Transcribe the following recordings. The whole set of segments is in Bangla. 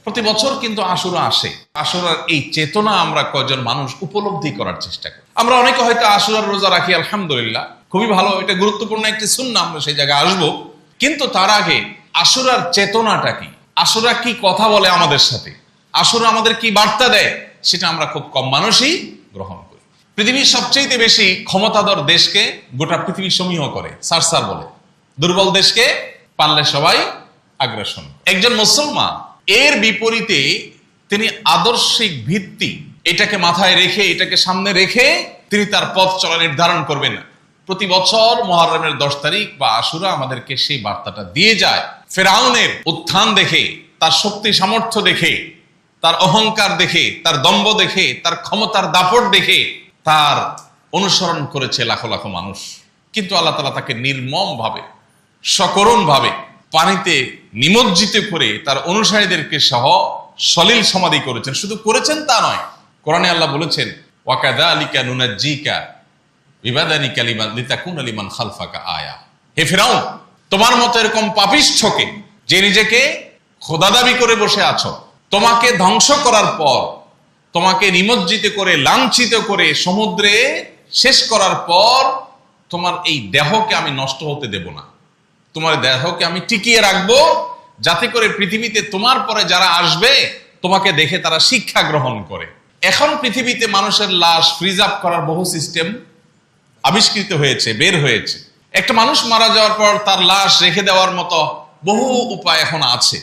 প্রতি বছর কিন্তু আশুরা আসে। আশুরার এই চেতনা আমরা কয়জন মানুষ উপলব্ধি করার চেষ্টা করি। আমরা অনেকে হয়তো আশুরার রোজা রাখি, আলহামদুলিল্লাহ, খুবই ভালো, এটা গুরুত্বপূর্ণ একটি সুন্নাহ, আমরা সেই জায়গায় আসবো। কিন্তু তার আগে আশুরার চেতনাটা কি, আশুরা কি কথা বলে আমাদের সাথে, আশুরা আমাদের কি বার্তা দেয়, সেটা আমরা খুব কম মানুষই গ্রহণ করি। পৃথিবীর সবচেয়ে বেশি ক্ষমতাধর দেশকে গোটা পৃথিবী সমীহ করে, সারসার বলে। দুর্বল দেশকে পারলে সবাই আগ্রাসন। একজন মুসলমান এর বিপরীতে তিনি আদর্শিক ভিত্তি এটাকে মাথায় রেখে, এটাকে সামনে রেখে তিনি তার পথ চলা নির্ধারণ করবেন। প্রতি বছর মুহররমের 10 তারিখ বা আশুরা আমাদেরকে সেই বার্তাটা দিয়ে যায়। ফেরাউনের উত্থান দেখে, তার শক্তি সামর্থ্য দেখে, তার অহংকার দেখে, তার দম্ভ দেখে, তার ক্ষমতার দাপট দেখে তার অনুসরণ করেছে লাখো লাখো মানুষ। কিন্তু আল্লাহ তাআলা তাকে নির্মম ভাবে, সকরুণ ভাবে পানিতে নিমজ্জিত করে তার অনুসারীদেরকে সহ সলিল সমাধি করেছেন। শুধু করেছেন তা নয়, কোরআনে আল্লাহ বলেছেন, ওয়াকাযালিকা নুনাজ্জিকা বিবাদানিকা লিতাকুনা লিমান খালফাকা আয়া। হে ফিরআউন, তোমার মতো এরকম পাপিষ্ঠকে, যে নিজেকে খোদা দাবি করে বসে আছো, তোমাকে ধ্বংস করার পর, তোমাকে নিমজ্জিত করে, লাঞ্ছিত করে সমুদ্রে শেষ করার পর তোমার এই দেহকে আমি নষ্ট হতে দেব না। তোমার দেহকে আমি টিকিয়ে রাখবো, যাতে করে পৃথিবীতে তোমার পরে যারা আসবে তোমাকে দেখে তারা শিক্ষা গ্রহণ করে। এখন পৃথিবীতে মানুষের লাশ ফ্রিজ আপ করার বহু সিস্টেম আবিষ্কৃত হয়েছে, বের হয়েছে। একটা মানুষ মারা যাওয়ার পর তার লাশ রেখে দেওয়ার মতো বহু উপায় এখন আছে।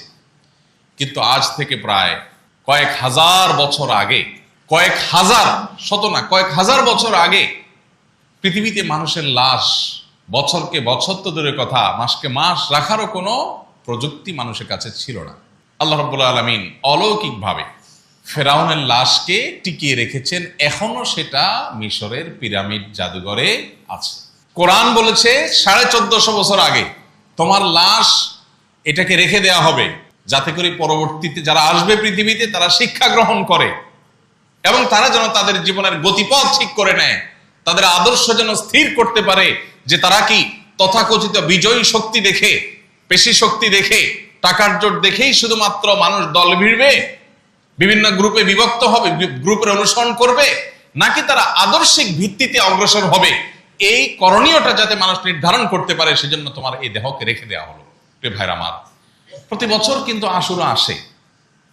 কিন্তু আজ থেকে প্রায় কয়েক হাজার বছর আগে, কয়েক হাজার, শত না, কয়েক হাজার বছর আগে পৃথিবীতে মানুষের লাশ বছরকে বছর তো দূরের কথা, মাসকে মাস রাখারও কোনো প্রযুক্তি মানুষের কাছে ছিল না। আল্লাহ রাব্বুল আলামিন অলৌকিকভাবে ফেরাউনের লাশকে টিকিয়ে রেখেছেন। এখনো সেটা মিশরের পিরামিড জাদুঘরে আছে। কোরআন বলেছে 1450 বছর আগে তোমার লাশ এটাকে রেখে দেওয়া হবে, যাতে করে পরবর্তীতে যারা আসবে পৃথিবীতে তারা শিক্ষা গ্রহণ করে এবং তারা যেন তাদের জীবনের গতিপথ ঠিক করে নেয়, তাদের আদর্শ যেন স্থির করতে পারে যে তারা কি তথাকথিত বিজয়ী শক্তি দেখে, পেশি শক্তি দেখে, টাকার জোট দেখেই শুধুমাত্র মানুষ দল ভিড়বে, বিভিন্ন গ্রুপে বিভক্ত হবে, গ্রুপের অনুসরণ করবে, নাকি তারা আদর্শিক ভিত্তিতে অগ্রসর হবে। এই করণীয়টা যাতে মানুষ নির্ধারণ করতে পারে, সেজন্য তোমার এই দেহকে রেখে দেওয়া হলো। প্রিয় ভাইরা আমার, প্রতি বছর কিন্তু আশুরা আসে।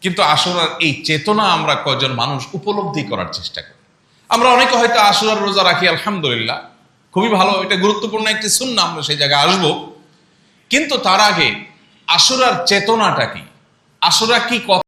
কিন্তু আশুরার এই চেতনা আমরা কয়জন মানুষ উপলব্ধি করার চেষ্টা করি। আমরা অনেকে হয়তো আশুরার রোজা রাখি, আলহামদুলিল্লাহ, খুবই ভালো, এটা গুরুত্বপূর্ণ একটি সুন্নাহ, আমরা সেই জায়গায় আসবো। কিন্তু তার আগে আশুরার চেতনাটা কি, আশুরা কি কথা